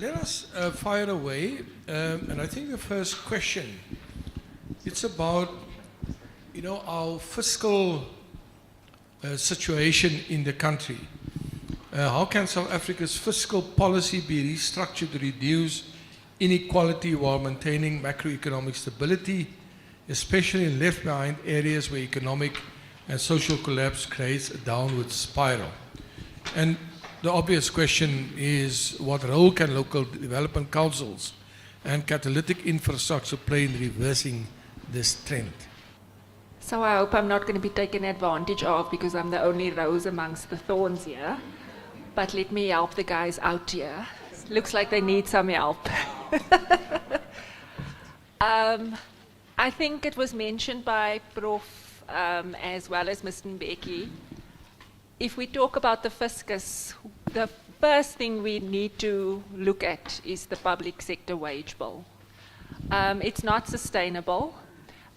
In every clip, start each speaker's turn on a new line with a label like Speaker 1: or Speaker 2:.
Speaker 1: let us fire away. And I think the first question, it's about, our fiscal situation in the country. How can South Africa's fiscal policy be restructured to reduce inequality while maintaining macroeconomic stability, especially in left behind areas where economic and social collapse creates a downward spiral? And the obvious question is, what role can local development councils and catalytic infrastructure play in reversing this trend?
Speaker 2: So I hope I'm not going to be taken advantage of because I'm the only rose amongst the thorns here. But let me help the guys out here. Looks like they need some help. I think it was mentioned by Prof. As well as Mr. Mbeki. If we talk about the fiscus, the first thing we need to look at is the public sector wage bill. It's not sustainable.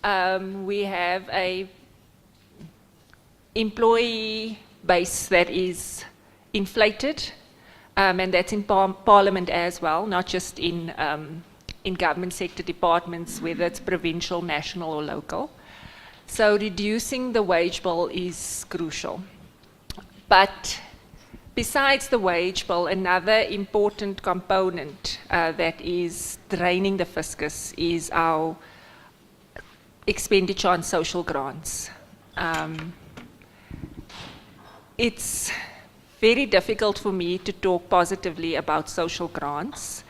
Speaker 2: We have a employee base that is inflated, and that's in Parliament as well, not just in government sector departments, whether it's provincial, national, or local. So reducing the wage bill is crucial. But besides the wage bill, another important component that is draining the fiscus is our expenditure on social grants. It's very difficult for me to talk positively about social grants,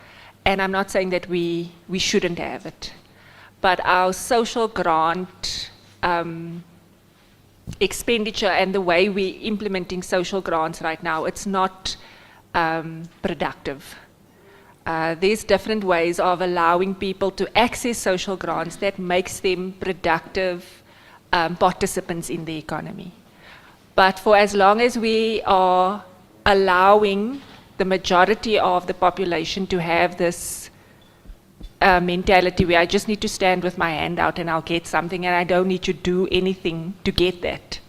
Speaker 2: and I'm not saying that we shouldn't have it. But our social grant expenditure and the way we're implementing social grants right now, it's not productive. There's different ways of allowing people to access social grants that makes them productive participants in the economy. But for as long as we are allowing the majority of the population to have this mentality where I just need to stand with my hand out and I'll get something and I don't need to do anything to get that,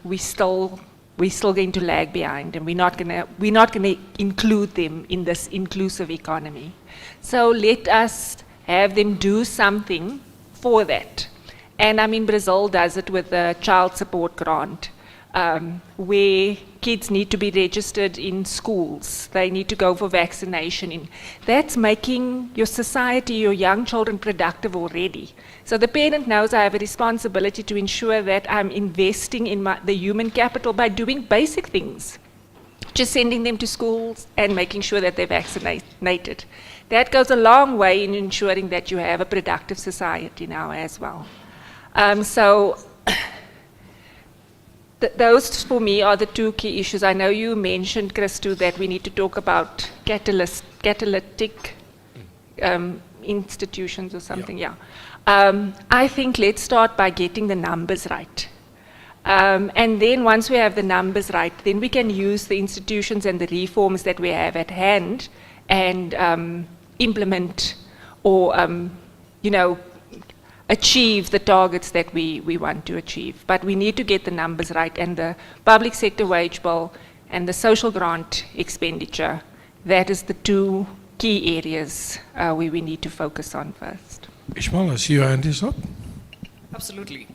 Speaker 2: we're still going to lag behind, and we're not going to include them in this inclusive economy. So let us have them do something for that. And I mean, Brazil does it with the child support grant, where kids need to be registered in schools. They need to go for vaccination. That's making your society, your young children, productive already. So the parent knows I have a responsibility to ensure that I'm investing in the human capital by doing basic things. Just sending them to schools and making sure that they're vaccinated. That goes a long way in ensuring that you have a productive society now as well. Those for me are the two key issues. I know you mentioned, Christo, that we need to talk about catalytic institutions or something. Yeah. I think let's start by getting the numbers right. And then once we have the numbers right, then we can use the institutions and the reforms that we have at hand and implement or, achieve the targets that we want to achieve. But we need to get the numbers right, and the public sector wage bill and the social grant expenditure, that is the two key areas where we need to focus on first.
Speaker 1: Ishmael, I see your hand is up.
Speaker 3: Absolutely.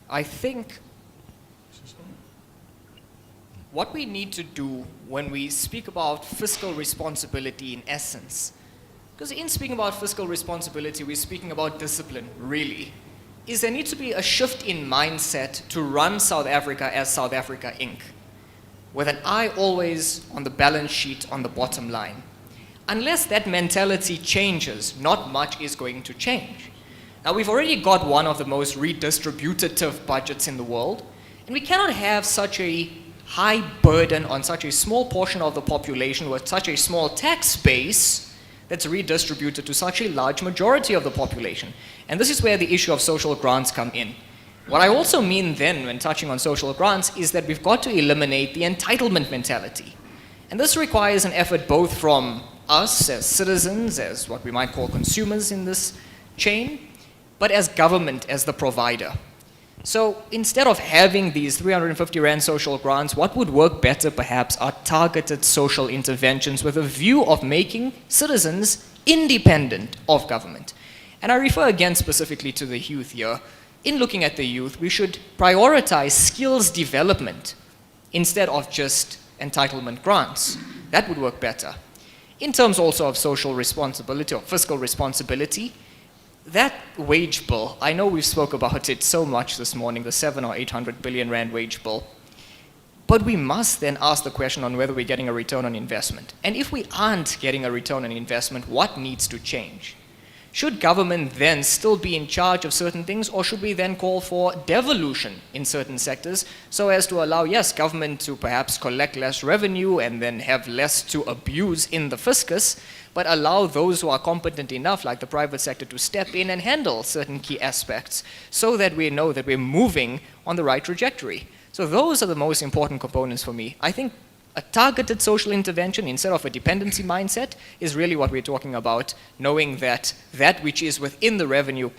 Speaker 3: I think what we need to do when we speak about fiscal responsibility in essence, because in speaking about fiscal responsibility, we're speaking about discipline, really, is there needs to be a shift in mindset to run South Africa as South Africa Inc., with an eye always on the balance sheet, on the bottom line. Unless that mentality changes, not much is going to change. Now, we've already got one of the most redistributive budgets in the world, and we cannot have such a high burden on such a small portion of the population with such a small tax base that's redistributed to such a large majority of the population. And this is where the issue of social grants come in. What I also mean then when touching on social grants is that we've got to eliminate the entitlement mentality. And this requires an effort both from us as citizens, as what we might call consumers in this chain, but as government, as the provider. So instead of having these 350 Rand social grants, what would work better perhaps are targeted social interventions with a view of making citizens independent of government. And I refer again specifically to the youth here. In looking at the youth, we should prioritize skills development instead of just entitlement grants. That would work better. In terms also of social responsibility or fiscal responsibility, that wage bill, I know we've spoke about it so much this morning, the 700 or 800 billion Rand wage bill, but we must then ask the question on whether we're getting a return on investment. And if we aren't getting a return on investment, what needs to change? Should government then still be in charge of certain things, or should we then call for devolution in certain sectors so as to allow, yes, government to perhaps collect less revenue and then have less to abuse in the fiscus, but allow those who are competent enough, like the private sector, to step in and handle certain key aspects so that we know that we're moving on the right trajectory. So those are the most important components for me. I think a targeted social intervention instead of a dependency mindset is really what we're talking about, knowing that that which is within the revenue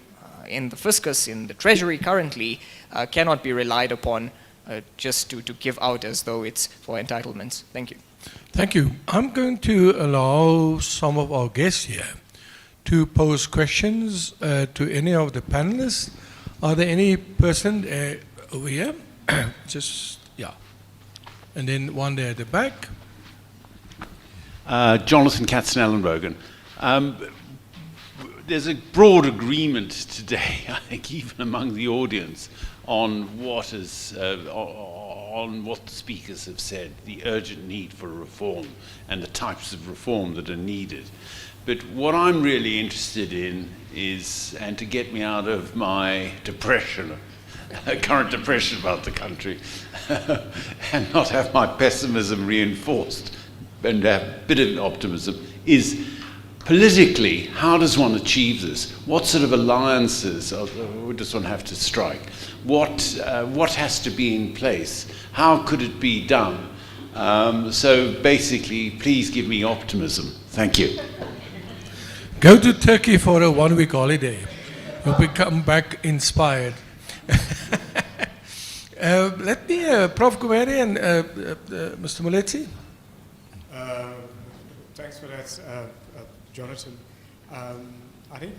Speaker 3: in the fiscus, in the treasury currently, cannot be relied upon just to give out as though it's for entitlements. Thank you.
Speaker 1: Thank you. I'm going to allow some of our guests here to pose questions to any of the panelists. Are there any person over here? Just, yeah. And then one there at the back.
Speaker 4: Jonathan Katzenellenbogen. There's a broad agreement today, I think, even among the audience, on what is on what the speakers have said, the urgent need for reform and the types of reform that are needed. But what I'm really interested in is, and to get me out of my depression, current depression about the country, and not have my pessimism reinforced and have a bit of optimism, is politically, how does one achieve this? What sort of alliances does one have to strike? What has to be in place? How could it be done? So basically, please give me optimism. Thank you.
Speaker 1: Go to Turkey for a one-week holiday. You'll come back inspired. Let me, Prof. Kumari and Mr. Moletsi.
Speaker 5: Thanks for that, Jonathan. I think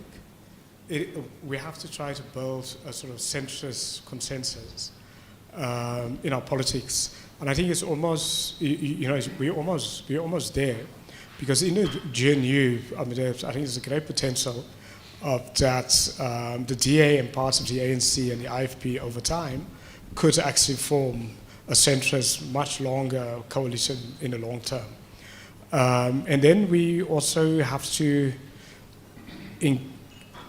Speaker 5: we have to try to build a sort of centrist consensus in our politics, and I think it's almost, we're almost there, because in the GNU, I think there's a great potential of that the DA and parts of the ANC and the IFP over time could actually form a centrist, much longer coalition in the long term. And then we also have to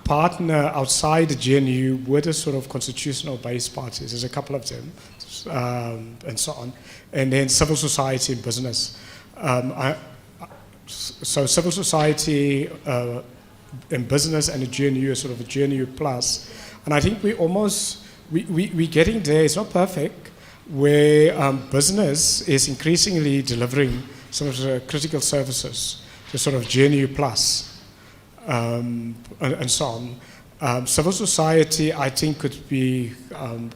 Speaker 5: partner outside the GNU with a sort of constitutional-based parties. There's a couple of them, and so on. And then civil society and business. So civil society and business and the GNU is sort of a GNU plus. And I think we're getting there. It's not perfect, where business is increasingly delivering some of the critical services, the sort of GNU plus, and so on. Civil society, I think, could be,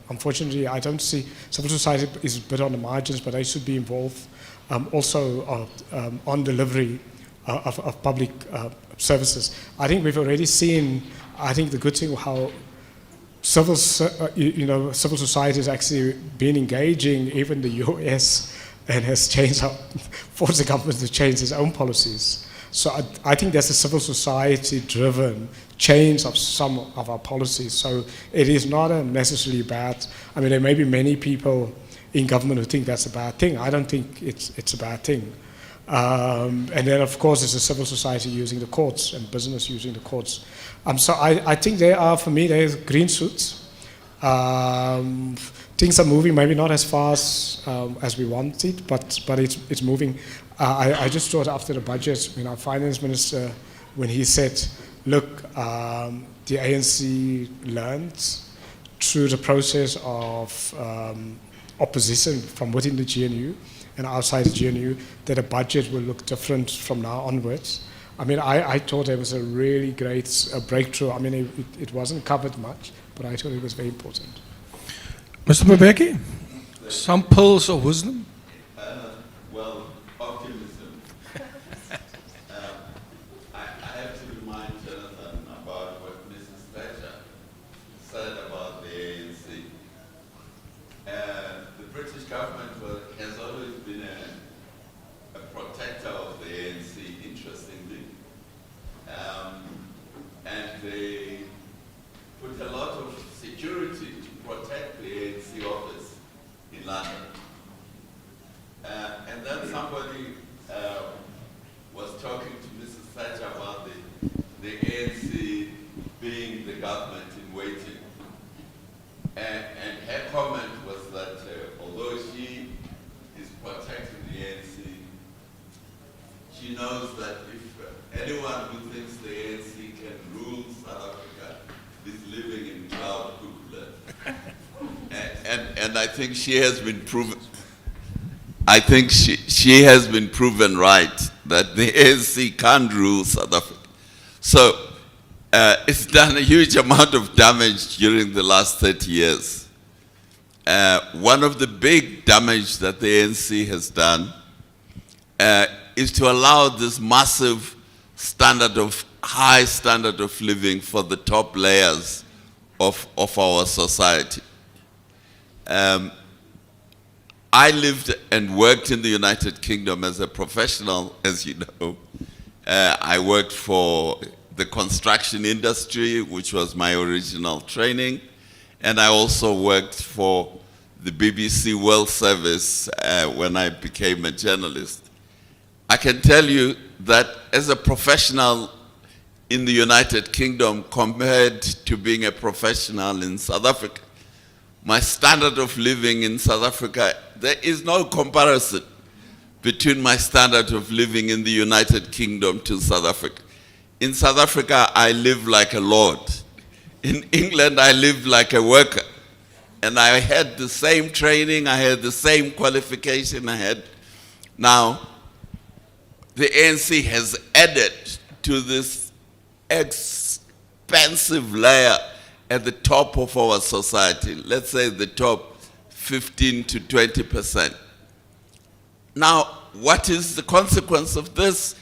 Speaker 5: unfortunately, I don't see, civil society is a bit on the margins, but they should be involved also on delivery of public services. I think we've already seen, I think the good thing, how civil society has actually been engaging, even the US, and has forced the government to change its own policies. So I think there's a civil society-driven change of some of our policies. So it is not a necessarily bad. I mean, there may be many people in government who think that's a bad thing. I don't think it's a bad thing. And then, of course, there's a civil society using the courts and business using the courts. So I think for me, there's green shoots. Things are moving, maybe not as fast as we wanted, but it's moving. I just thought after the budget, our finance minister, when he said, look, the ANC learned through the process of opposition from within the GNU and outside the GNU, that a budget will look different from now onwards. I mean, I thought it was a really great breakthrough. I mean, it wasn't covered much, but I thought it was very important.
Speaker 1: Mr. Mbeki, some pearls of wisdom?
Speaker 6: Well, optimism. I have to remind Jonathan about what Mrs. Thatcher said about the ANC. The British government has always been a protector of the ANC, interestingly. And they put a lot of security to protect the ANC office in London. And then somebody was talking to Mrs. Thatcher about the ANC being the government in waiting. And her comment was that although she is protecting the ANC, she knows that if anyone who thinks the ANC can rule South Africa is living in cloud cuckoo. And I think she has been proven. I think she has been proven right that the ANC can't rule South Africa. So it's done a huge amount of damage during the last 30 years. One of the big damage that the ANC has done is to allow this massive high standard of living for the top layers of our society. I lived and worked in the United Kingdom as a professional, as you know. I worked for the construction industry, which was my original training, and I also worked for the BBC World Service when I became a journalist. I can tell you that as a professional in the United Kingdom compared to being a professional in South Africa, my standard of living in South Africa, there is no comparison between my standard of living in the United Kingdom to South Africa. In South Africa, I live like a lord. In England, I lived like a worker. And I had the same training, I had the same qualification I had. Now, the ANC has added to this expensive layer at the top of our society, let's say the top 15 to 20%. Now, what is the consequence of this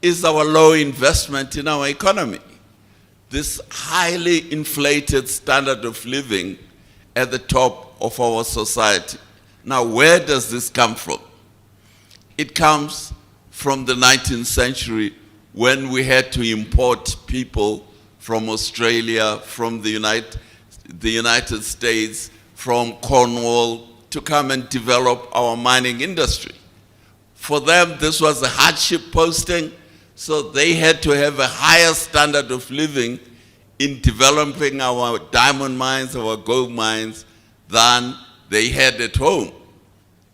Speaker 6: is our low investment in our economy. This highly inflated standard of living at the top of our society. Now, where does this come from? It comes from the 19th century when we had to import people from Australia, from the United States, from Cornwall, to come and develop our mining industry. For them, this was a hardship posting, so they had to have a higher standard of living in developing our diamond mines, our gold mines, than they had at home.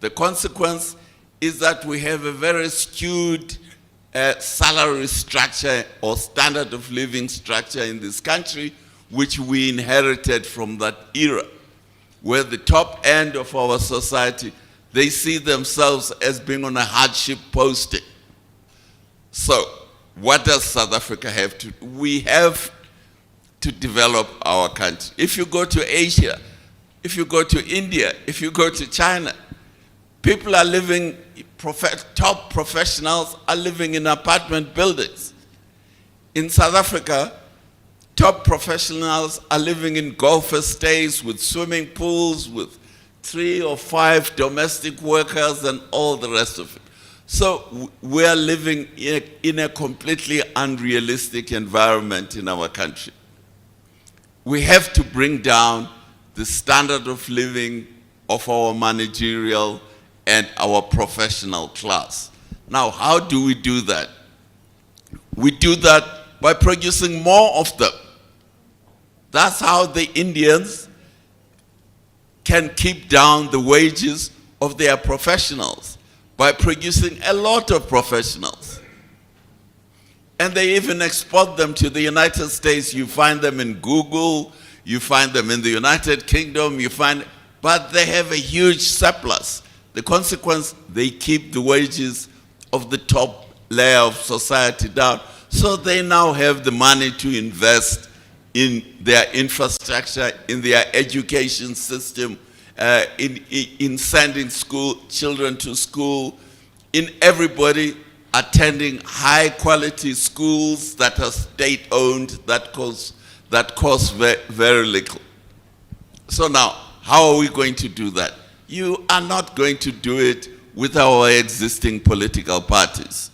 Speaker 6: The consequence is that we have a very skewed salary structure or standard of living structure in this country, which we inherited from that era, where the top end of our society, they see themselves as being on a hardship posting. So, what does South Africa have to do? We have to develop our country. If you go to Asia, if you go to India, if you go to China, people are living, top professionals are living in apartment buildings. In South Africa, top professionals are living in golf estates with swimming pools, with 3 or 5 domestic workers and all the rest of it. So we are living in a completely unrealistic environment in our country. We have to bring down the standard of living of our managerial and our professional class. Now, how do we do that? We do that by producing more of them. That's how the Indians can keep down the wages of their professionals, by producing a lot of professionals. And they even export them to the United States. You find them in Google, you find them in the United Kingdom, but they have a huge surplus. The consequence, they keep the wages of the top layer of society down. So they now have the money to invest in their infrastructure, in their education system, in sending children to school, in everybody attending high quality schools that are state owned, that cost very little. So now, how are we going to do that? You are not going to do it with our existing political parties.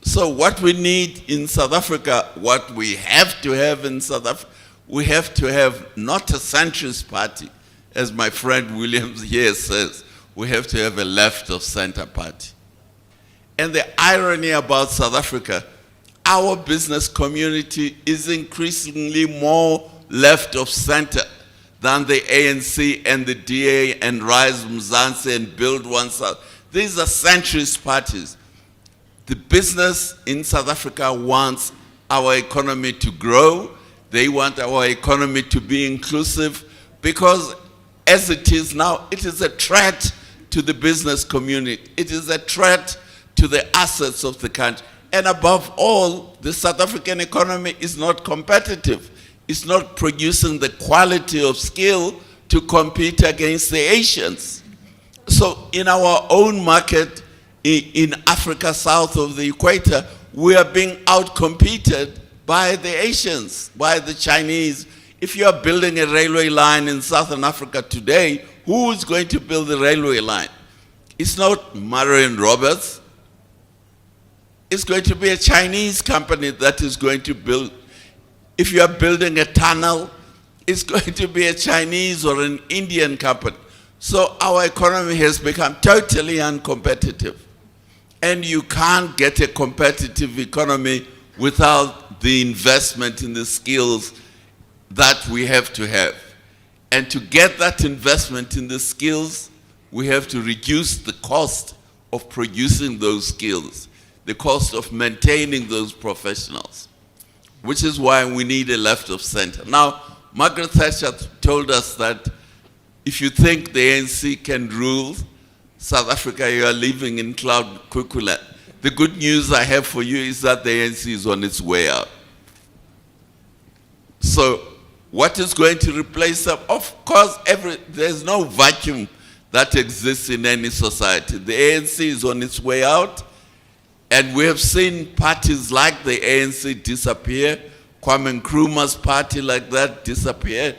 Speaker 6: So what we need in South Africa, what we have to have in South Africa, we have to have not a centrist party, as my friend Williams here says, we have to have a left of center party. And the irony about South Africa, our business community is increasingly more left of center than the ANC and the DA and Rise Mzansi and Build Oneself. These are centrist parties. The business in South Africa wants our economy to grow. They want our economy to be inclusive because as it is now, it is a threat to the business community. It is a threat to the assets of the country. And above all, the South African economy is not competitive. It's not producing the quality of skill to compete against the Asians. So in our own market, in Africa south of the equator, we are being outcompeted by the Asians, by the Chinese. If you are building a railway line in Southern Africa today, who is going to build the railway line? It's not Marion Roberts. It's going to be a Chinese company that is going to build. If you are building a tunnel, it's going to be a Chinese or an Indian company. So our economy has become totally uncompetitive. And you can't get a competitive economy without the investment in the skills that we have to have. And to get that investment in the skills, we have to reduce the cost of producing those skills, the cost of maintaining those professionals, which is why we need a left of center. Now, Margaret Thatcher told us that if you think the ANC can rule South Africa, you are living in cloud cuckoo land. The good news I have for you is that the ANC is on its way out. So, what is going to replace them? Of course, there's no vacuum that exists in any society. The ANC is on its way out, and we have seen parties like the ANC disappear. Kwame Nkrumah's party like that disappeared.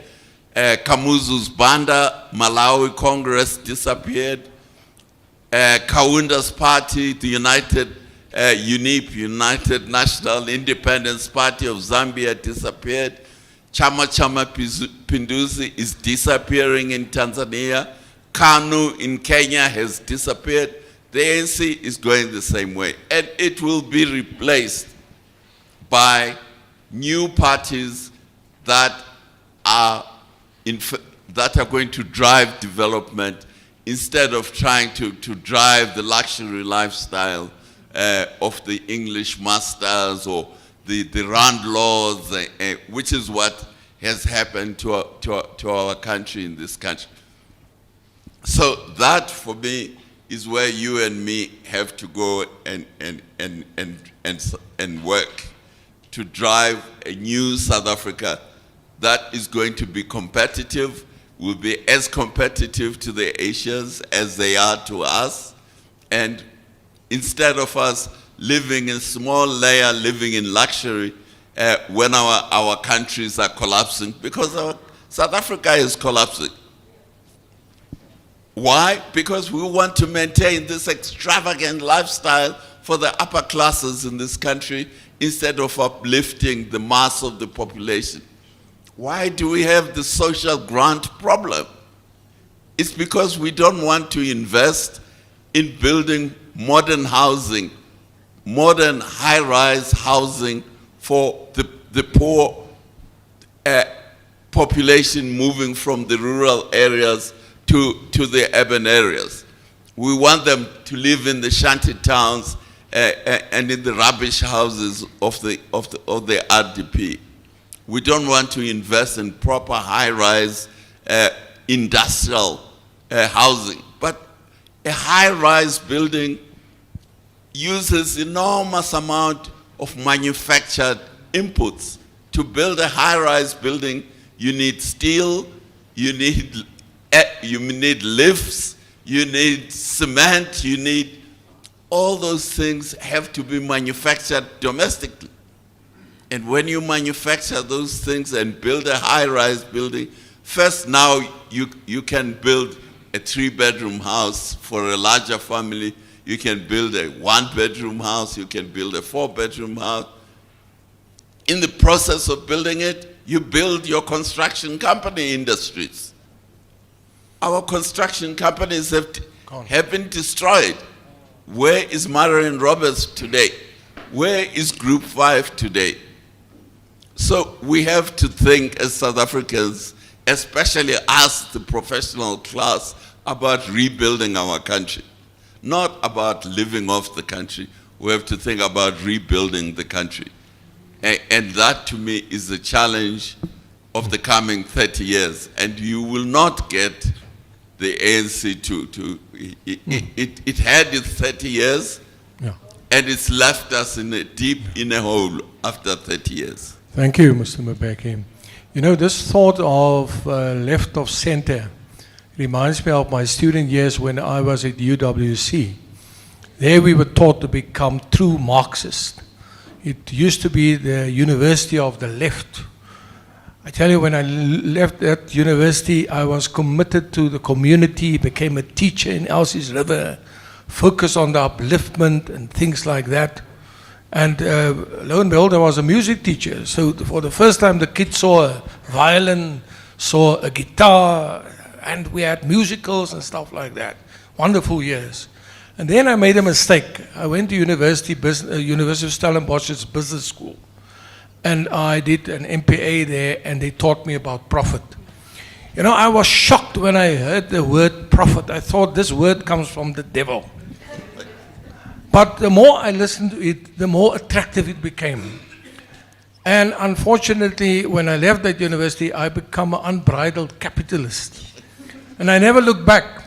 Speaker 6: Kamuzu's Banda, Malawi Congress disappeared. Kaunda's party, the UNIP, United National Independence Party of Zambia disappeared. Chama Pinduzi is disappearing in Tanzania. KANU in Kenya has disappeared. The ANC is going the same way. And it will be replaced by new parties that are going to drive development instead of trying to drive the luxury lifestyle of the English masters or the Rand laws, which is what has happened to our country in this country. So that, for me, is where you and me have to go and work to drive a new South Africa that is going to be competitive, will be as competitive to the Asians as they are to us. And instead of us living in small layer, living in luxury, when our countries are collapsing, because South Africa is collapsing. Why? Because we want to maintain this extravagant lifestyle for the upper classes in this country instead of uplifting the mass of the population. Why do we have the social grant problem? It's because we don't want to invest in building modern housing, modern high-rise housing for the poor population moving from the rural areas to the urban areas. We want them to live in the shanty towns and in the rubbish houses of the RDP. We don't want to invest in proper high-rise industrial housing. But a high-rise building uses enormous amount of manufactured inputs. To build a high-rise building, you need steel, you need you need lifts, you need cement, you need, all those things have to be manufactured domestically. And when you manufacture those things and build a high-rise building, first now you can build a 3-bedroom house for a larger family, you can build a 1-bedroom house, you can build a 4-bedroom house. In the process of building it, you build your construction company industries. Our construction companies have been destroyed. Where is Marion Roberts today? Where is Group 5 today? So we have to think as South Africans, especially us, the professional class, about rebuilding our country. Not about living off the country. We have to think about rebuilding the country. And that, to me, is the challenge of the coming 30 years. And you will not get the ANC it had its 30 years, and it's left us deep in a hole after 30 years.
Speaker 1: Thank you, Mr. Mbeki. You know, this thought of left of center reminds me of my student years when I was at UWC. There we were taught to become true Marxists. It used to be the university of the left. I tell you, when I left that university, I was committed to the community, became a teacher in Elsie's River, focused on the upliftment and things like that. And lo and behold, I was a music teacher. So for the first time, the kids saw a violin, saw a guitar, and we had musicals and stuff like that. Wonderful years. And then I made a mistake. I went to University of Stellenbosch's business school. And I did an MPA there, and they taught me about profit. You know, I was shocked when I heard the word profit. I thought this word comes from the devil. But the more I listened to it, the more attractive it became. And unfortunately, when I left that university, I became an unbridled capitalist. And I never looked back.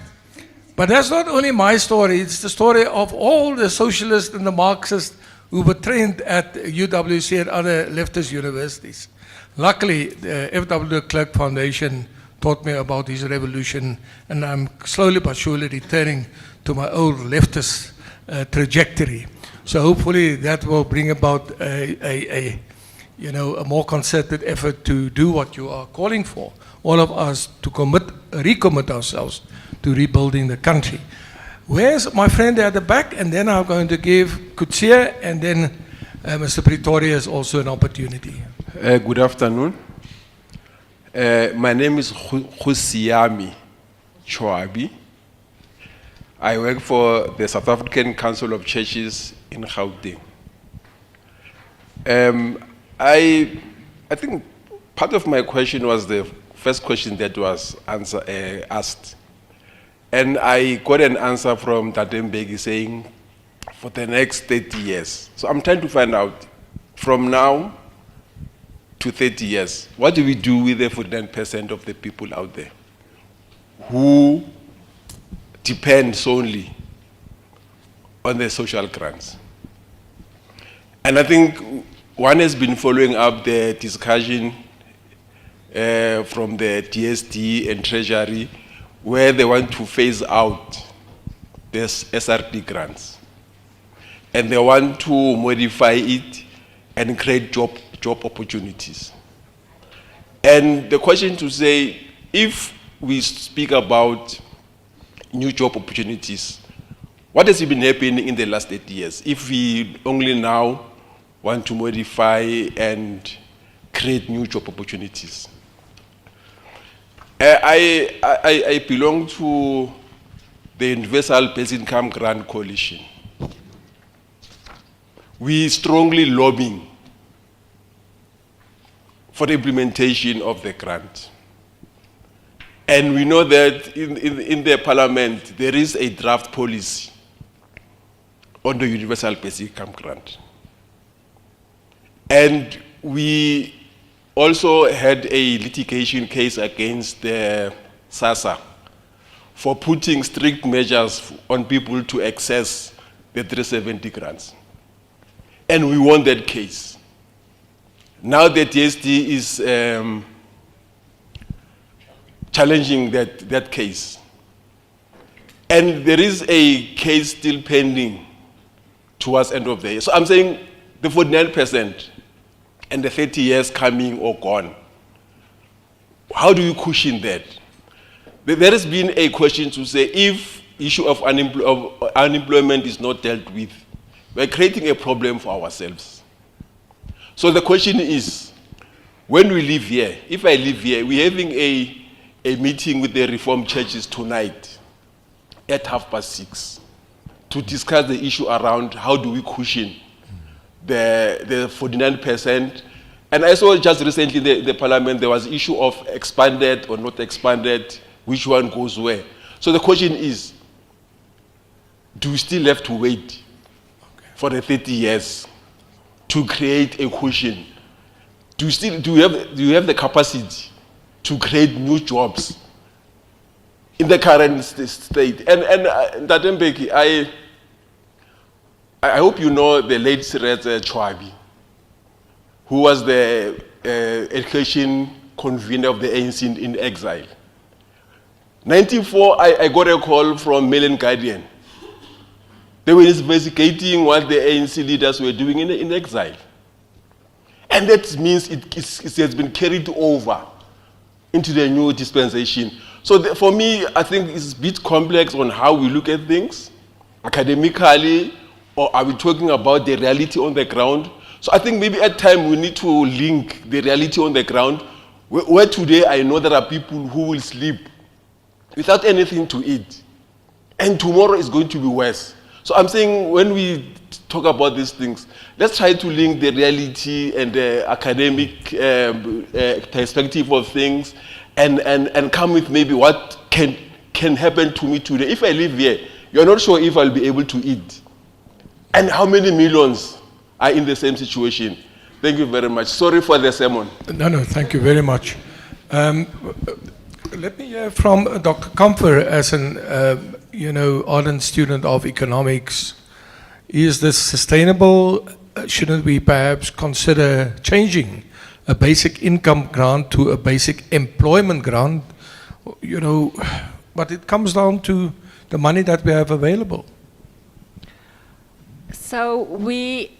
Speaker 1: But that's not only my story, it's the story of all the socialists and the Marxists who were trained at UWC and other leftist universities. Luckily, the FW de Klerk Foundation taught me about his revolution, and I'm slowly but surely returning to my old leftist trajectory. So hopefully that will bring about a more concerted effort to do what you are calling for. All of us to recommit ourselves to rebuilding the country. Where's my friend there at the back? And then I'm going to give Kutsia, and then Mr. Pretoria is also an opportunity.
Speaker 7: Good afternoon. My name is Khusiami Chwabi. I work for the South African Council of Churches in Gauteng. I think part of my question was the first question that was asked. And I got an answer from Mbeki saying, for the next 30 years. So I'm trying to find out, from now to 30 years, what do we do with the 49% of the people out there who depend solely on the social grants? And I think one has been following up the discussion from the DSD and Treasury, where they want to phase out this SRD grants. And they want to modify it and create job opportunities. And the question to say, if we speak about new job opportunities, what has been happening in the last 8 years? If we only now want to modify and create new job opportunities. I belong to the Universal Basic Income Grant Coalition. We strongly lobbying for the implementation of the grant. And we know that in the parliament, there is a draft policy on the Universal Basic Income Grant. And we also had a litigation case against the SASSA for putting strict measures on people to access the 370 grants. And we won that case. Now the DSD is challenging that case. And there is a case still pending towards end of the year. So I'm saying the 49% and the 30 years coming or gone. How do you cushion that? There has been a question to say if issue of unemployment is not dealt with, we're creating a problem for ourselves. So the question is, when we live here, if I live here, we're having a meeting with the Reformed churches tonight at 6:30 to discuss the issue around how do we cushion the 49%. And I saw just recently the parliament, there was issue of expanded or not expanded, which one goes where. So the question is, do we still have to wait for the 30 years to create a cushion? Do you have the capacity to create new jobs in the current state? And Mbeki, I hope you know the late Siret Chwabi, who was the education convener of the ANC in exile. 1994, I got a call from Mail and Guardian. They were investigating what the ANC leaders were doing in exile. And that means it has been carried over into the new dispensation. So for me, I think it's a bit complex on how we look at things, academically, or are we talking about the reality on the ground? So I think maybe at time we need to link the reality on the ground, where today I know there are people who will sleep without anything to eat, and tomorrow is going to be worse. So I'm saying when we talk about these things, let's try to link the reality and the academic perspective of things, and come with maybe what can happen to me today. If I live here, you're not sure if I'll be able to eat. And how many millions are in the same situation? Thank you very much. Sorry for the sermon.
Speaker 1: No, thank you very much. Let me hear from Dr. Kamfer as an ardent student of economics. Is this sustainable? Shouldn't we perhaps consider changing a basic income grant to a basic employment grant? But it comes down to the money that we have available.
Speaker 2: So we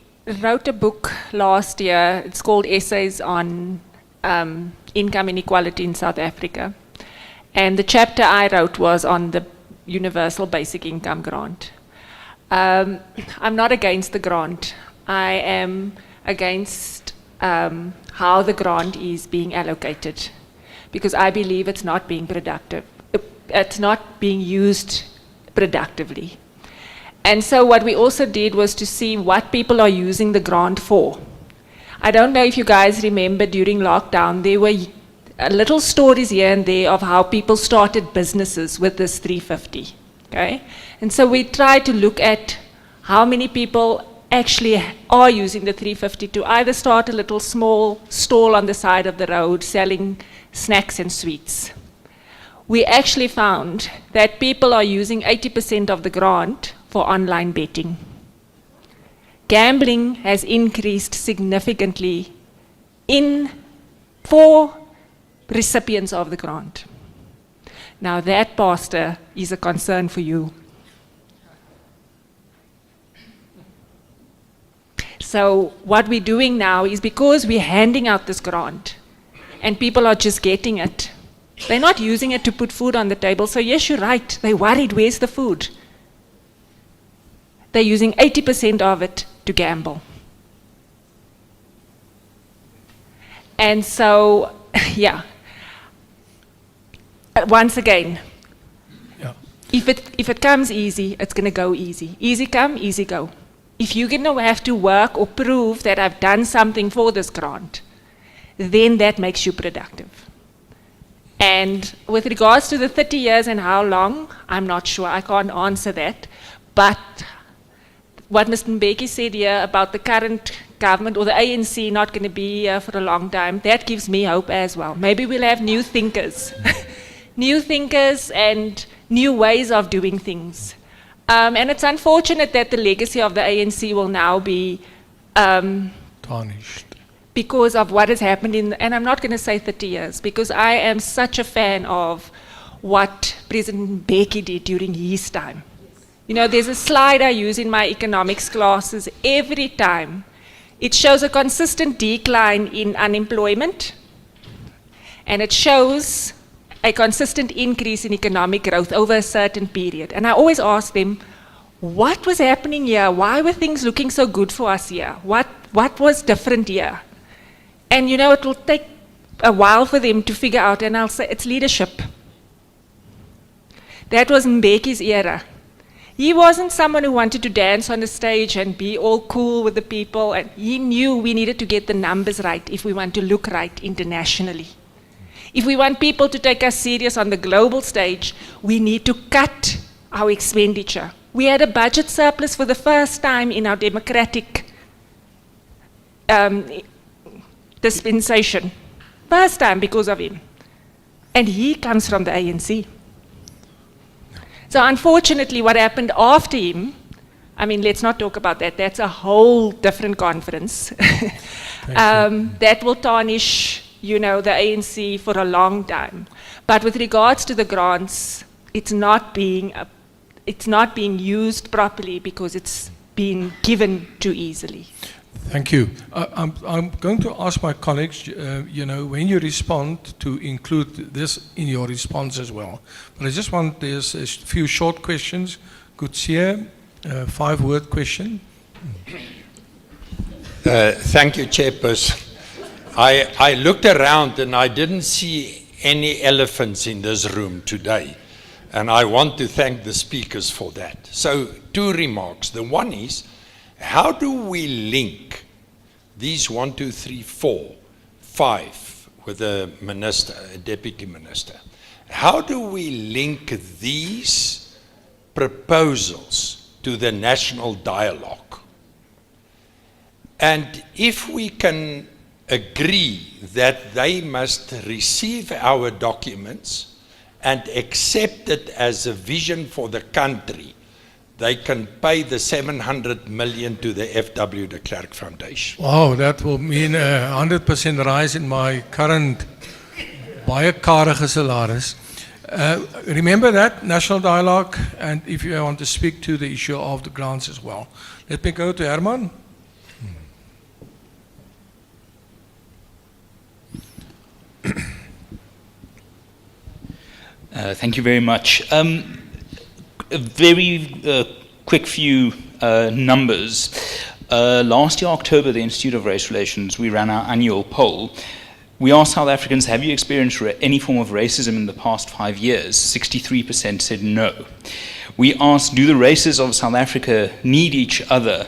Speaker 2: wrote a book last year. It's called Essays on Income Inequality in South Africa. And the chapter I wrote was on the Universal Basic Income Grant. I'm not against the grant. I am against how the grant is being allocated, because I believe it's not being productive. It's not being used productively. And so what we also did was to see what people are using the grant for. I don't know if you guys remember during lockdown, there were little stories here and there of how people started businesses with this 350, okay? And so we tried to look at how many people actually are using the 350 to either start a little small stall on the side of the road selling snacks and sweets. We actually found that people are using 80% of the grant for online betting. Gambling has increased significantly for recipients of the grant. Now that, Pastor, is a concern for you. So what we're doing now is, because we're handing out this grant and people are just getting it, they're not using it to put food on the table. So yes, you're right, they're worried, where's the food? They're using 80% of it to gamble. And so, yeah. Once again, if it comes easy, it's going to go easy. Easy come, easy go. If you're going to have to work or prove that I've done something for this grant, then that makes you productive. And with regards to the 30 years and how long, I'm not sure. I can't answer that. But what Mr. Mbeki said here about the current government or the ANC not going to be here for a long time, that gives me hope as well. Maybe we'll have new thinkers. New thinkers and new ways of doing things. And it's unfortunate that the legacy of the ANC will now be
Speaker 1: tarnished.
Speaker 2: because of what has happened and I'm not going to say 30 years, because I am such a fan of what President Mbeki did during his time. You know, there's a slide I use in my economics classes every time. It shows a consistent decline in unemployment, and it shows a consistent increase in economic growth over a certain period. And I always ask them, what was happening here? Why were things looking so good for us here? What was different here? And you know, it will take a while for them to figure out, and I'll say it's leadership. That was Mbeki's era. He wasn't someone who wanted to dance on the stage and be all cool with the people, and he knew we needed to get the numbers right if we want to look right internationally. If we want people to take us serious on the global stage, we need to cut our expenditure. We had a budget surplus for the first time in our democratic dispensation. First time because of him. And he comes from the ANC. So unfortunately, what happened after him, I mean, let's not talk about that. That's a whole different conference. That will tarnish, you know, the ANC for a long time. But with regards to the grants, it's not being used properly because it's being given too easily.
Speaker 1: Thank you. I'm going to ask my colleagues, you know, when you respond, to include this in your response as well. But I just want, there's a few short questions. Gutsia, 5-word question.
Speaker 8: Thank you, Chairperson. I looked around and I didn't see any elephants in this room today. And I want to thank the speakers for that. So 2 remarks. The one is, how do we link these 1, 2, 3, 4, 5 with a minister, a deputy minister? How do we link these proposals to the national dialogue? And if we can agree that they must receive our documents and accept it as a vision for the country, they can pay the 700 million to the FW de Klerk Foundation.
Speaker 1: Wow, that will mean a 100% rise in my current baie karige salaris. Remember that, national dialogue, and if you want to speak to the issue of the grants as well. Let me go to Herman.
Speaker 9: Thank you very much. A very quick few numbers. Last year, October, the Institute of Race Relations, we ran our annual poll. We asked South Africans, have you experienced any form of racism in the past 5 years? 63% said no. We asked, do the races of South Africa need each other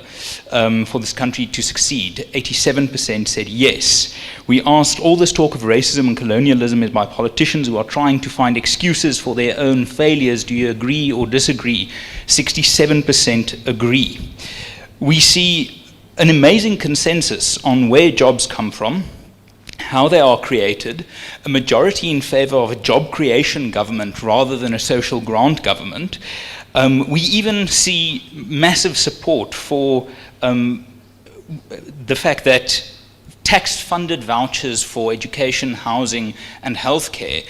Speaker 9: for this country to succeed? 87% said yes. We asked, all this talk of racism and colonialism is by politicians who are trying to find excuses for their own failures. Do you agree or disagree? 67% agree. We see an amazing consensus on where jobs come from, how they are created, a majority in favor of a job creation government rather than a social grant government. We even see massive support for the fact that tax-funded vouchers for education, housing, and healthcare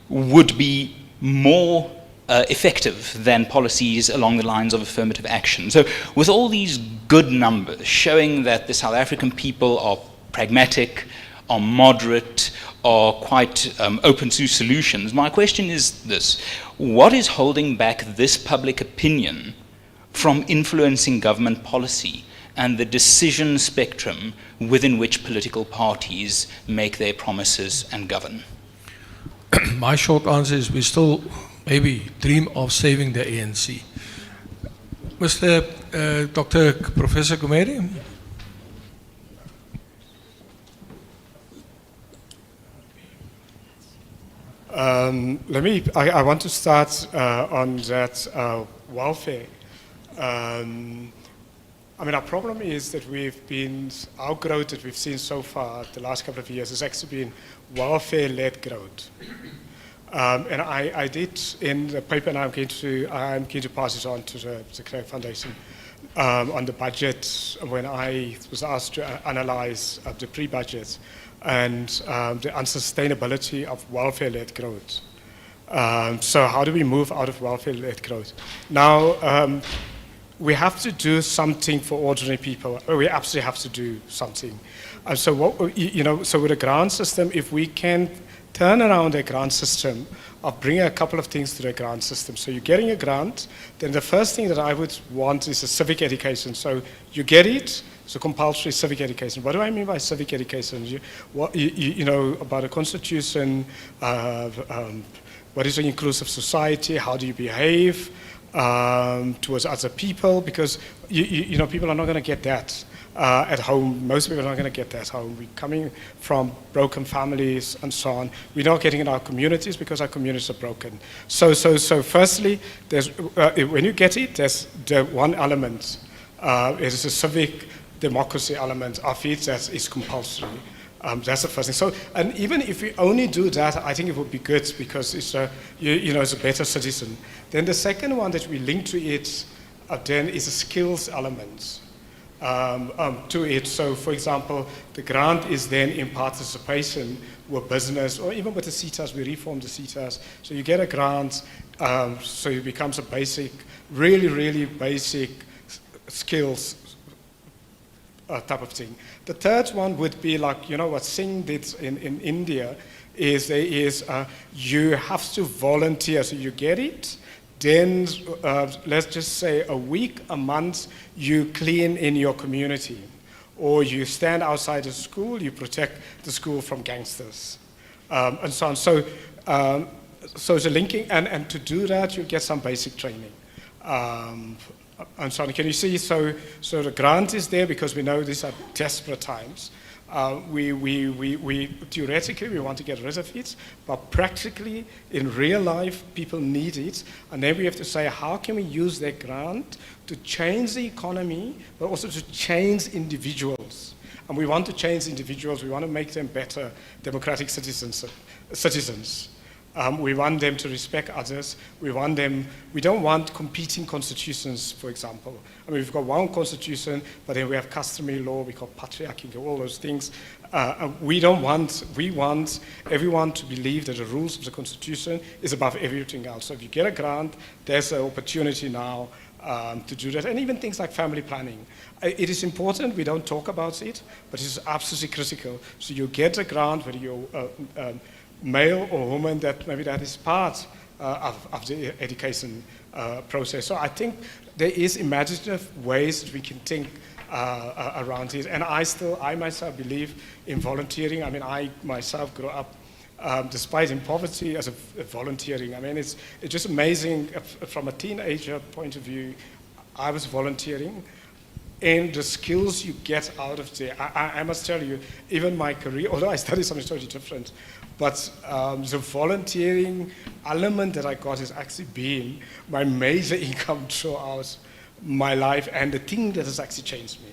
Speaker 9: would be more effective than policies along the lines of affirmative action. So with all these good numbers showing that the South African people are pragmatic, are moderate, are quite open to solutions, my question is this: what is holding back this public opinion from influencing government policy and the decision spectrum within which political parties make their promises and govern?
Speaker 1: My short answer is we still maybe dream of saving the ANC. Mr. Dr. Professor Gumeri?
Speaker 5: I want to start on that welfare. I mean, our problem is that our growth that we've seen so far the last couple of years has actually been welfare-led growth. And I did in the paper, and I'm going to pass it on to the Klerk Foundation. on the budget when I was asked to analyze the pre-budget and the unsustainability of welfare-led growth. So how do we move out of welfare-led growth? Now, we have to do something for ordinary people. We absolutely have to do something. So so with a grant system, if we can turn around a grant system of bringing a couple of things to the grant system. So you're getting a grant, then the first thing that I would want is a civic education. So you get it, so compulsory civic education. What do I mean by civic education? You know about the Constitution, what is an inclusive society, how do you behave towards other people, because you know people are not going to get that at home. Most people are not going to get that at home. We're coming from broken families and so on. We're not getting in our communities because our communities are broken. So firstly, there's, when you get it, there's the one element. It is a civic democracy element of it that is compulsory. That's the first thing. So, and even if we only do that, I think it would be good because it's a, it's a better citizen. Then the second one that we link to it then is a skills element to it. So, for example, the grant is then in participation with business, or even with the CETAs, we reform the CETAs. So you get a grant, so it becomes a basic, really basic skills type of thing. The third one would be like, what Singh did in India is you have to volunteer. So you get it, then let's just say a week, a month, you clean in your community. Or you stand outside the school, you protect the school from gangsters, and so on. So the linking, and to do that, you get some basic training. And so on. Can you see? So the grant is there because we know these are desperate times. We theoretically we want to get rid of it, but practically in real life people need it, and then we have to say how can we use that grant to change the economy, but also to change individuals. And we want to change individuals. We want to make them better democratic citizens. We want them to respect others. We don't want competing constitutions, for example. I mean, we've got one constitution, but then we have customary law, we call patriarchy, all those things. We want everyone to believe that the rules of the constitution is above everything else. So if you get a grant, there's an opportunity now to do that. And even things like family planning. It is important, we don't talk about it, but it's absolutely critical. So you get a grant, whether you're male or woman, that maybe that is part of the education process. So I think there is imaginative ways that we can think around it. And I myself believe in volunteering. I mean, I myself grew up, despite in poverty, as a volunteering. I mean, it's just amazing from a teenager point of view. I was volunteering. And the skills you get out of there, I must tell you, even my career, although I studied something totally different, but the volunteering element that I got has actually been my major income throughout my life, and the thing that has actually changed me,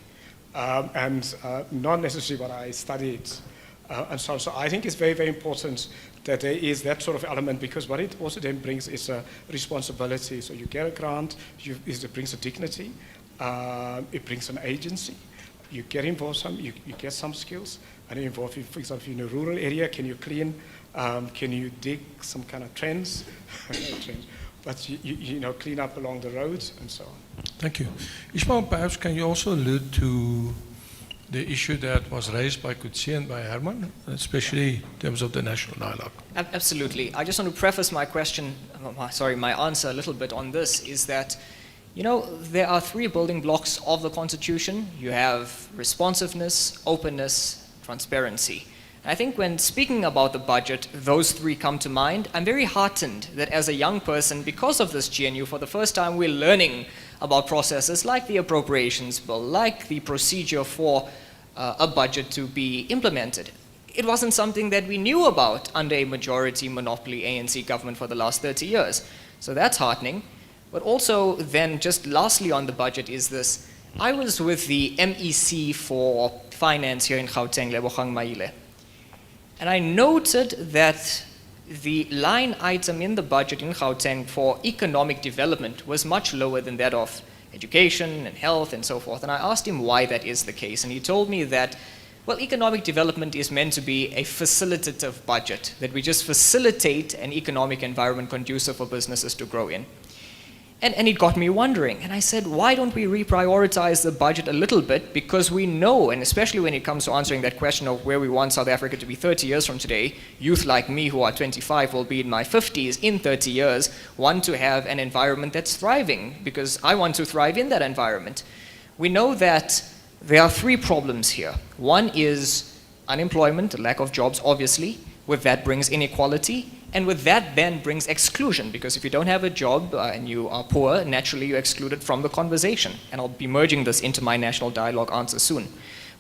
Speaker 5: and not necessarily what I studied, and so on. So I think it's very important that there is that sort of element, because what it also then brings is a responsibility. So you get a grant, it brings a dignity. It brings an agency. You get involved you get some skills, and you involve, for example, in a rural area, can you clean, can you dig some kind of trench, but you clean up along the roads and so on.
Speaker 1: Thank you. Ishmael, perhaps can you also allude to the issue that was raised by Kutsi and by Herman, especially in terms of the national dialogue?
Speaker 3: Absolutely. I just want to preface my answer a little bit on this, is that there are three building blocks of the Constitution. You have responsiveness, openness, transparency. And I think when speaking about the budget, those three come to mind. I'm very heartened that as a young person, because of this GNU, for the first time we're learning about processes like the appropriations bill, like the procedure for a budget to be implemented. It wasn't something that we knew about under a majority monopoly ANC government for the last 30 years. So that's heartening. But also then, just lastly on the budget is this. I was with the MEC for Finance here in Gauteng, Lebogang Maile. And I noted that the line item in the budget in Gauteng for economic development was much lower than that of education and health and so forth. And I asked him why that is the case. And he told me that, well, economic development is meant to be a facilitative budget, that we just facilitate an economic environment conducive for businesses to grow in. And it got me wondering, and I said, why don't we reprioritize the budget a little bit? Because we know, and especially when it comes to answering that question of where we want South Africa to be 30 years from today, youth like me who are 25 will be in my 50s in 30 years, want to have an environment that's thriving, because I want to thrive in that environment. We know that there are three problems here. One is unemployment, lack of jobs, obviously. With that brings inequality. And with that then brings exclusion, because if you don't have a job and you are poor, naturally you're excluded from the conversation. And I'll be merging this into my national dialogue answer soon.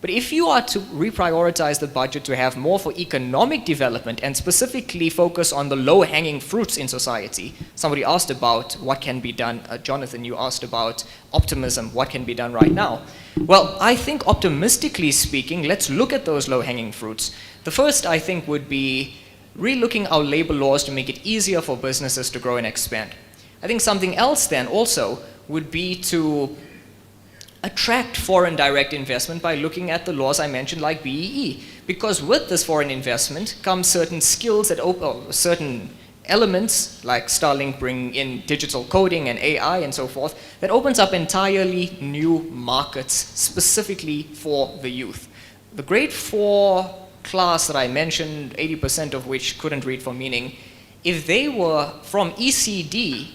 Speaker 3: But if you are to reprioritize the budget to have more for economic development and specifically focus on the low-hanging fruits in society, somebody asked about what can be done. Jonathan, you asked about optimism, what can be done right now. Well, I think optimistically speaking, let's look at those low-hanging fruits. The first, I think, would be relooking our labor laws to make it easier for businesses to grow and expand. I think something else then also would be to attract foreign direct investment by looking at the laws I mentioned like BEE. Because with this foreign investment comes certain skills that certain elements like Starlink bringing in digital coding and AI and so forth that opens up entirely new markets specifically for the youth. The grade 4 class that I mentioned, 80% of which couldn't read for meaning, if they were from ECD,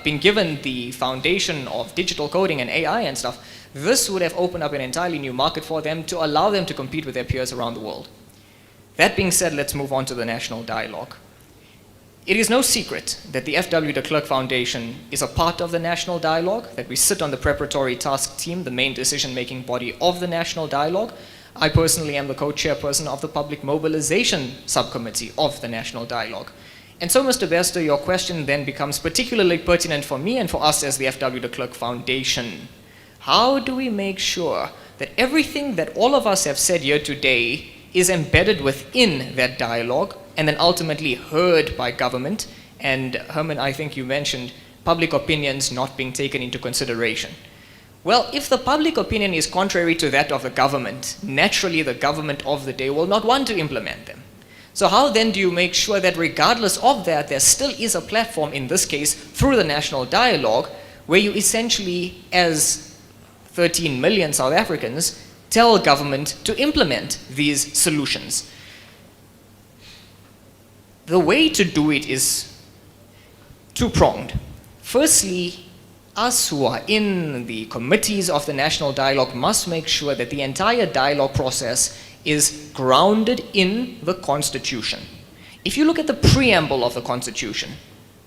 Speaker 3: been given the foundation of digital coding and AI and stuff, this would have opened up an entirely new market for them to allow them to compete with their peers around the world. That being said, let's move on to the national dialogue. It is no secret that the FW de Klerk Foundation is a part of the national dialogue, that we sit on the preparatory task team, the main decision-making body of the national dialogue. I personally am the co-chairperson of the Public Mobilization Subcommittee of the National Dialogue. And so, Mr. Bester, your question then becomes particularly pertinent for me and for us as the FW de Klerk Foundation. How do we make sure that everything that all of us have said here today is embedded within that dialogue and then ultimately heard by government? And Herman, I think you mentioned public opinions not being taken into consideration. Well, if the public opinion is contrary to that of the government, naturally the government of the day will not want to implement them. So how then do you make sure that regardless of that, there still is a platform, in this case, through the national dialogue, where you essentially, as 13 million South Africans, tell government to implement these solutions? The way to do it is two-pronged. Firstly, us who are in the committees of the national dialogue must make sure that the entire dialogue process is grounded in the Constitution. If you look at the preamble of the Constitution,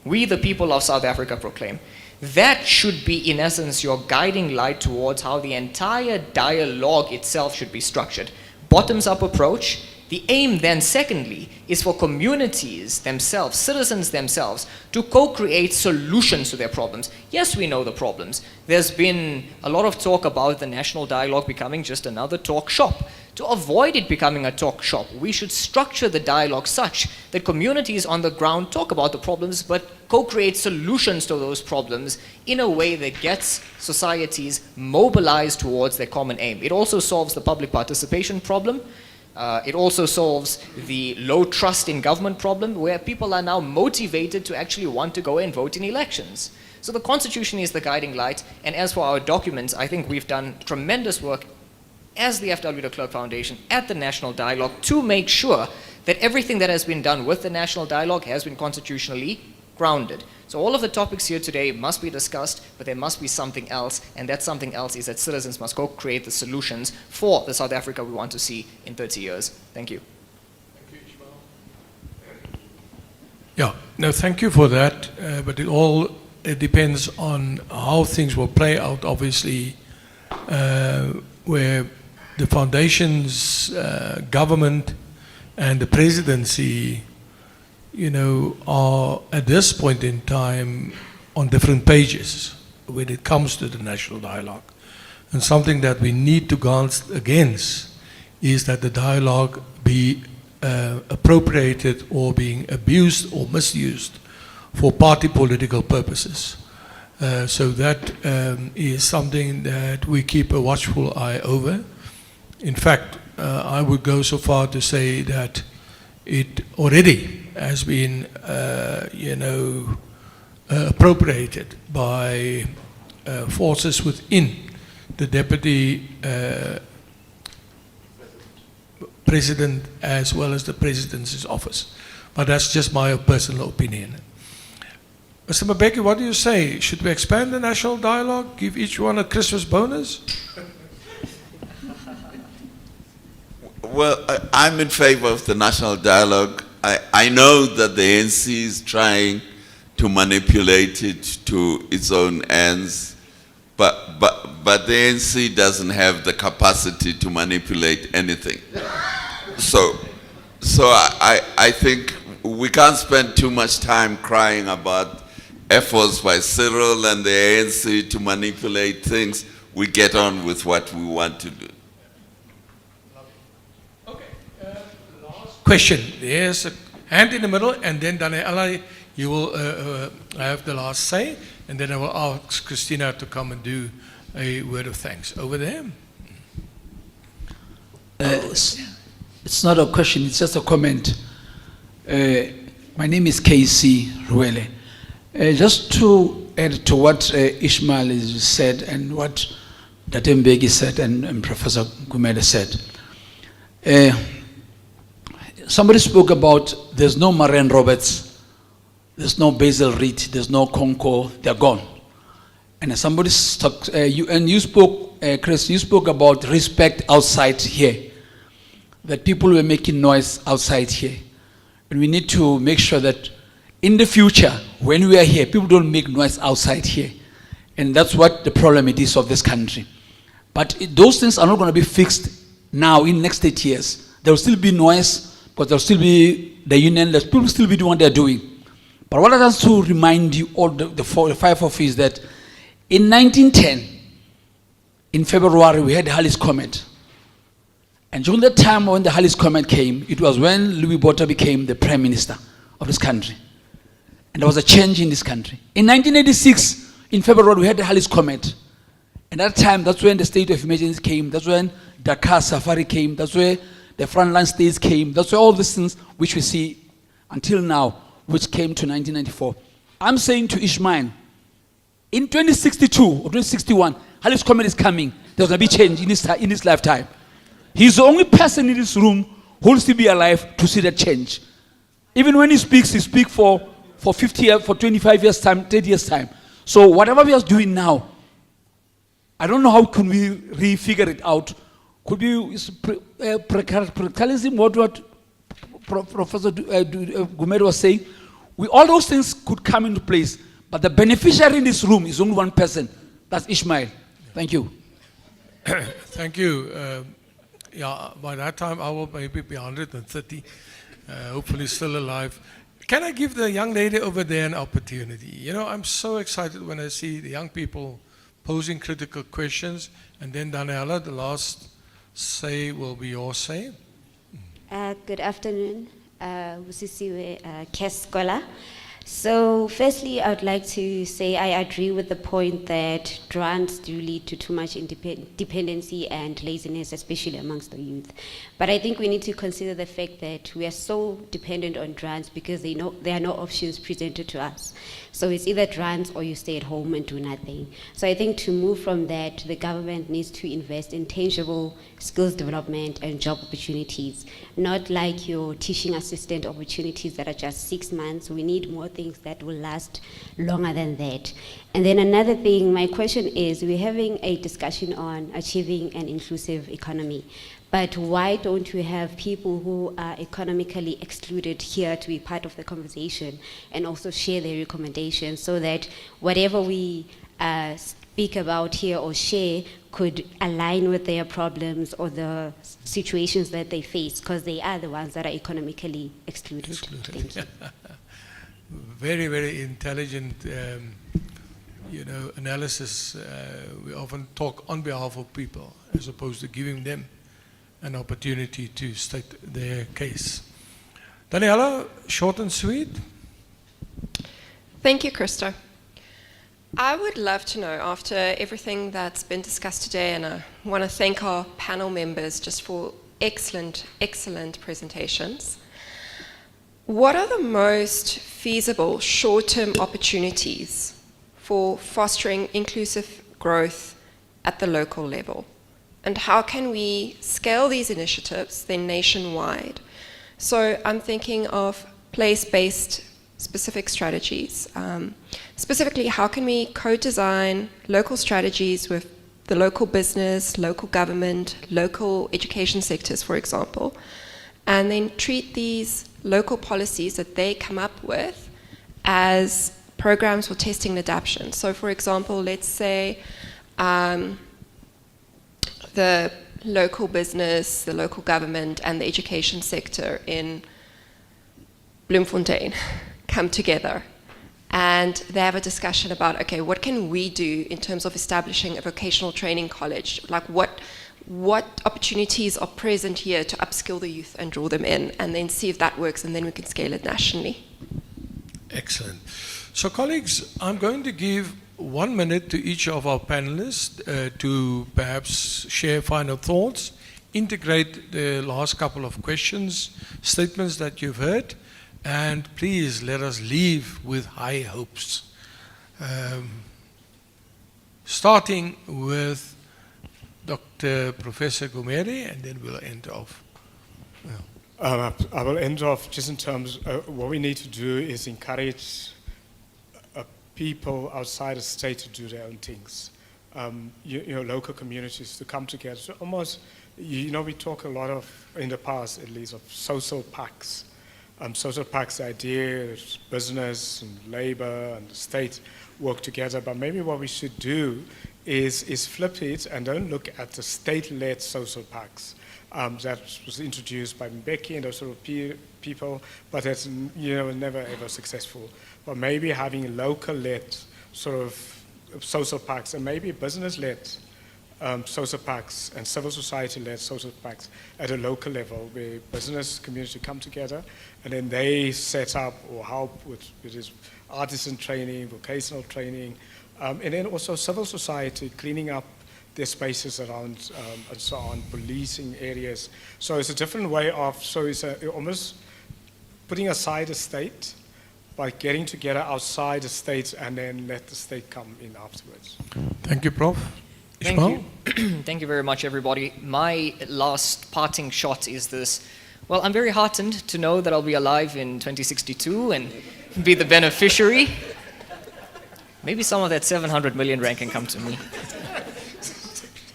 Speaker 3: we the people of South Africa proclaim, that should be in essence your guiding light towards how the entire dialogue itself should be structured. Bottoms-up approach. The aim then, secondly, is for communities themselves, citizens themselves, to co-create solutions to their problems. Yes, we know the problems. There's been a lot of talk about the national dialogue becoming just another talk shop. To avoid it becoming a talk shop, we should structure the dialogue such that communities on the ground talk about the problems, but co-create solutions to those problems in a way that gets societies mobilized towards their common aim. It also solves the public participation problem. It also solves the low trust in government problem, where people are now motivated to actually want to go and vote in elections. So the Constitution is the guiding light, and as for our documents, I think we've done tremendous work as the FW de Klerk Foundation at the National Dialogue to make sure that everything that has been done with the National Dialogue has been constitutionally grounded. So all of the topics here today must be discussed, but there must be something else, and that something else is that citizens must go create the solutions for the South Africa we want to see in 30 years. Thank you.
Speaker 1: Yeah, no, thank you for that, but it depends on how things will play out, obviously, where the foundation's government and the presidency, are at this point in time on different pages when it comes to the national dialogue. And something that we need to guard against is that the dialogue be appropriated or being abused or misused for party political purposes. So that is something that we keep a watchful eye over. In fact, I would go so far to say that it already has been, appropriated by forces within the deputy president as well as the presidency's office. But that's just my personal opinion. Mr. Mbeki, what do you say? Should we expand the national dialogue, give each one a Christmas bonus?
Speaker 6: Well, I'm in favor of the national dialogue. I know that the ANC is trying to manipulate it to its own ends, but the ANC doesn't have the capacity to manipulate anything. So I think we can't spend too much time crying about efforts by Cyril and the ANC to manipulate things. We get on with what we want to do.
Speaker 1: Question. There's a hand in the middle, and then Daniela, you will have the last say, and then I will ask Christina to come and do a word of thanks. Over there.
Speaker 10: It's not a question, it's just a comment. My name is KC Rheede. Just to add to what Ishmael has said and what Datem said and Professor Gumede said. Somebody spoke about there's no Marian Roberts, there's no Basil Reed, there's no Conco, they're gone. And somebody stuck, you spoke, Chris, you spoke about respect outside here, that people were making noise outside here. And we need to make sure that in the future, when we are here, people don't make noise outside here. And that's what the problem it is of this country. But those things are not going to be fixed now in the next 8 years. There will still be noise, because there will still be the union, people will still be doing what they're doing. But what I want to remind you, all the five of you, is that in 1910, in February, we had the Halley's Comet. And during the time when the Halley's Comet came, it was when Louis Botha became the Prime Minister of this country. And there was a change in this country. In 1986, in February, we had the Halley's Comet. And at that time, that's when the state of emergency came. That's when Dakar Safari came. That's where the frontline states came. That's where all these things which we see until now, which came to 1994. I'm saying to Ishmael, in 2062 or 2061, Halley's Comet is coming. There's going to be change in his lifetime. He's the only person in this room who will still be alive to see that change. Even when he speaks for 50 years, for 25 years time, 30 years time. So whatever we are doing now, I don't know how can we refigure it out. Could be precariatism, what Professor Gumede was saying. All those things could come into place. But the beneficiary in this room is only one person. That's Ishmael. Thank you.
Speaker 1: Thank you. By that time, I will maybe be 130, hopefully still alive. Can I give the young lady over there an opportunity? I'm so excited when I see the young people posing critical questions. And then Daniela, the last say will be your say.
Speaker 11: Good afternoon, Busisiwe Keskola. So firstly, I would like to say I agree with the point that grants do lead to too much dependency and laziness, especially amongst the youth. But I think we need to consider the fact that we are so dependent on grants because there are no options presented to us. So it's either grants or you stay at home and do nothing. So I think to move from that, the government needs to invest in tangible skills development and job opportunities, not like your teaching assistant opportunities that are just 6 months. We need more things that will last longer than that. And then another thing, my question is, we're having a discussion on achieving an inclusive economy. But why don't we have people who are economically excluded here to be part of the conversation and also share their recommendations so that whatever we speak about here or share could align with their problems or the situations that they face, because they are the ones that are economically excluded. Thank you.
Speaker 1: Very, very intelligent analysis. We often talk on behalf of people as opposed to giving them an opportunity to state their case. Daniela, short and sweet.
Speaker 12: Thank you, Christo. I would love to know, after everything that's been discussed today, and I want to thank our panel members just for excellent, excellent presentations. What are the most feasible short-term opportunities for fostering inclusive growth at the local level? And how can we scale these initiatives then nationwide? So I'm thinking of place-based specific strategies. Specifically, how can we co-design local strategies with the local business, local government, local education sectors, for example, and then treat these local policies that they come up with as programs for testing and adaptation. So for example, let's say the local business, the local government, and the education sector in Bloemfontein come together and they have a discussion about, okay, what can we do in terms of establishing a vocational training college? Like what opportunities are present here to upskill the youth and draw them in, and then see if that works, and then we can scale it nationally.
Speaker 1: Excellent. So colleagues, I'm going to give 1 minute to each of our panelists to perhaps share final thoughts, integrate the last couple of questions, statements that you've heard, and please let us leave with high hopes. Starting with Dr. Professor Gumede, and then we'll end off.
Speaker 5: I will end off just in terms of what we need to do is encourage people outside the state to do their own things. Local communities to come together. So almost, we talk a lot of, in the past at least, of social pacts. Social pacts, the idea is business and labor and the state work together, but maybe what we should do is flip it and don't look at the state-led social pacts that was introduced by Mbeki and those sort of people, but that's never ever successful. But maybe having local-led sort of social pacts and maybe business-led social pacts and civil society-led social pacts at a local level where business community come together and then they set up or help with this artisan training, vocational training, and then also civil society cleaning up their spaces around and so on, policing areas. So it's a different way of, so it's almost putting aside the state by getting together outside the state and then let the state come in afterwards.
Speaker 1: Thank you, Prof.
Speaker 3: Thank you. Thank you very much, everybody. My last parting shot is this. Well, I'm very heartened to know that I'll be alive in 2062 and be the beneficiary. Maybe some of that 700 million rand can come to me.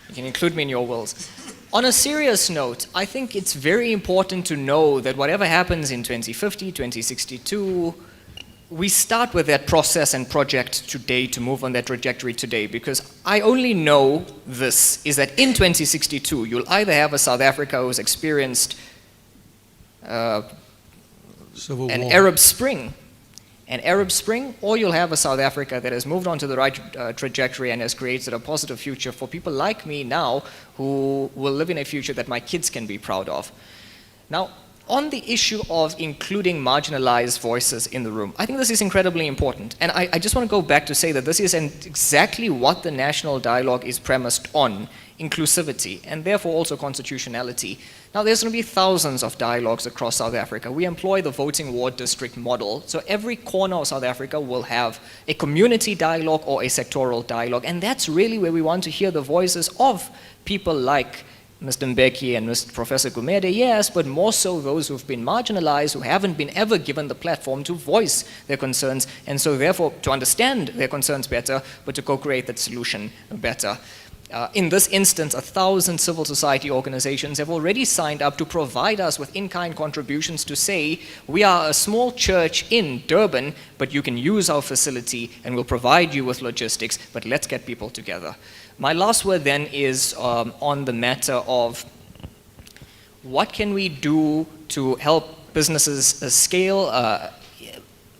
Speaker 3: You can include me in your wills. On a serious note, I think it's very important to know that whatever happens in 2050, 2062, we start with that process and project today to move on that trajectory today, because I only know this, is that in 2062, you'll either have a South Africa who's experienced an Arab Spring, or you'll have a South Africa that has moved on to the right trajectory and has created a positive future for people like me now who will live in a future that my kids can be proud of. Now, on the issue of including marginalized voices in the room, I think this is incredibly important. And I just want to go back to say that this is exactly what the national dialogue is premised on, inclusivity, and therefore also constitutionality. Now, there's going to be thousands of dialogues across South Africa. We employ the voting ward district model. So every corner of South Africa will have a community dialogue or a sectoral dialogue. And that's really where we want to hear the voices of people like Mr. Mbeki and Mr. Professor Gumede, yes, but more so those who've been marginalized, who haven't been ever given the platform to voice their concerns, and so therefore to understand their concerns better, but to co-create that solution better. In this instance, 1,000 civil society organizations have already signed up to provide us with in-kind contributions to say, we are a small church in Durban, but you can use our facility and we'll provide you with logistics, but let's get people together. My last word then is on the matter of what can we do to help businesses scale.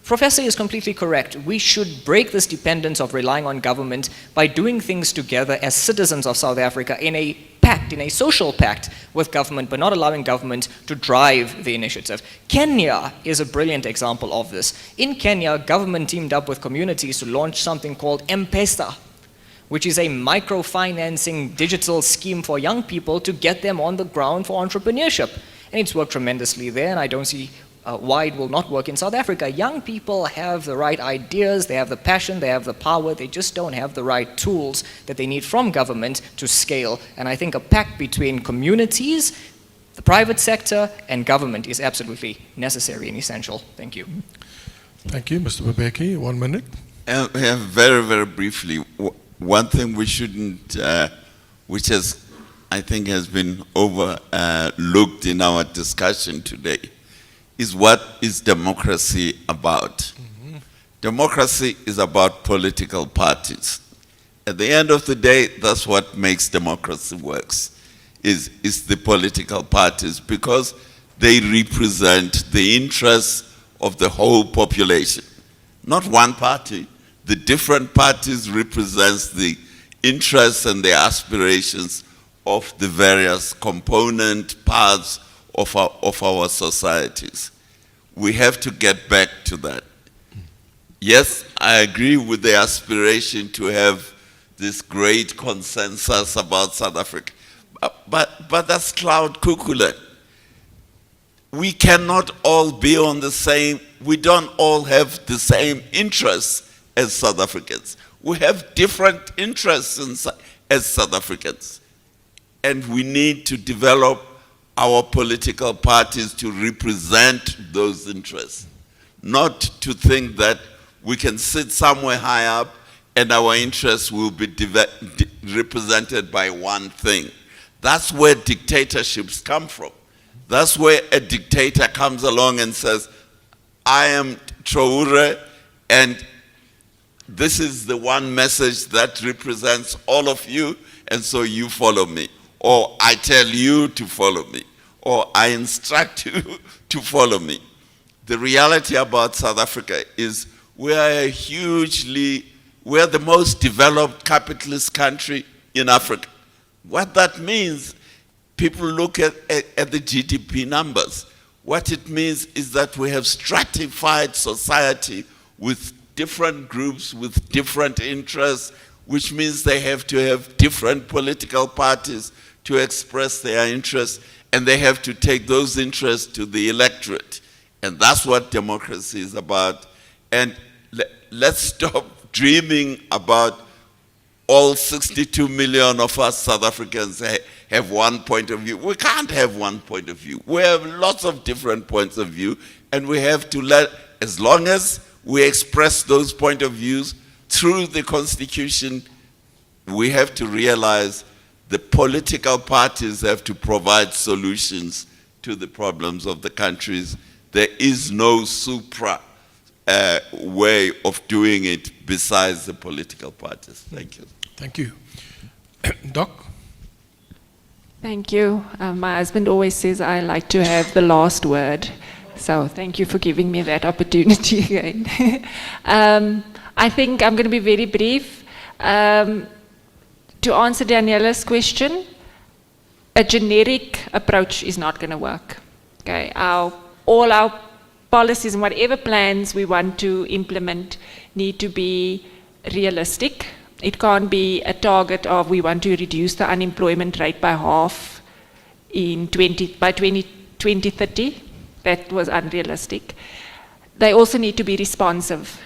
Speaker 3: Professor is completely correct. We should break this dependence of relying on government by doing things together as citizens of South Africa in a pact, in a social pact with government, but not allowing government to drive the initiative. Kenya is a brilliant example of this. In Kenya, government teamed up with communities to launch something called M-Pesa, which is a microfinancing digital scheme for young people to get them on the ground for entrepreneurship. And it's worked tremendously there, and I don't see why it will not work in South Africa. Young people have the right ideas, they have the passion, they have the power, they just don't have the right tools that they need from government to scale. And I think a pact between communities, the private sector, and government is absolutely necessary and essential. Thank you.
Speaker 1: Thank you, Mr. Mbeki. 1 minute.
Speaker 6: Very, very briefly, one thing we shouldn't, which I think has been overlooked in our discussion today, is what is democracy about? Mm-hmm. Democracy is about political parties. At the end of the day, that's what makes democracy works, is the political parties, because they represent the interests of the whole population. Not one party. The different parties represents the interests and the aspirations of the various component parts of our societies. We have to get back to that. Yes, I agree with the aspiration to have this great consensus about South Africa, but that's cloud cuckoo. We cannot all be on the same, we don't all have the same interests as South Africans. We have different interests as South Africans. And we need to develop our political parties to represent those interests. Not to think that we can sit somewhere high up and our interests will be represented by one thing. That's where dictatorships come from. That's where a dictator comes along and says, I am Traore, and this is the one message that represents all of you, and so you follow me. Or I tell you to follow me. Or I instruct you to follow me. The reality about South Africa is we are the most developed capitalist country in Africa. What that means, people look at the GDP numbers. What it means is that we have stratified society with different groups, with different interests, which means they have to have different political parties to express their interests, and they have to take those interests to the electorate. And that's what democracy is about. And let's stop dreaming about all 62 million of us South Africans have one point of view. We can't have one point of view. We have lots of different points of view, and we have to as long as we express those point of views through the Constitution, we have to realize the political parties have to provide solutions to the problems of the countries. There is no supra way of doing it besides the political parties. Thank you.
Speaker 1: Thank you. Doc?
Speaker 2: Thank you. My husband always says I like to have the last word. So thank you for giving me that opportunity again. I think I'm going to be very brief. To answer Daniela's question, a generic approach is not going to work. Okay, all our policies and whatever plans we want to implement need to be realistic. It can't be a target of we want to reduce the unemployment rate by half by 2030. That was unrealistic. They also need to be responsive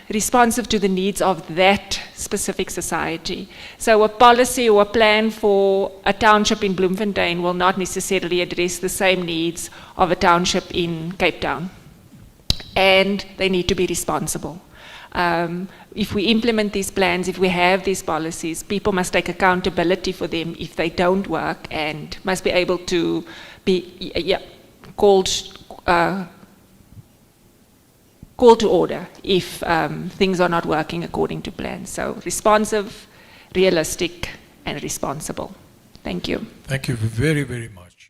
Speaker 2: to the needs of that specific society. So a policy or a plan for a township in Bloemfontein will not necessarily address the same needs of a township in Cape Town. And they need to be responsible. If we implement these plans, if we have these policies, people must take accountability for them if they don't work, and must be able to be called to order if things are not working according to plan. So responsive, realistic, and responsible. Thank you.
Speaker 1: Thank you very, very much.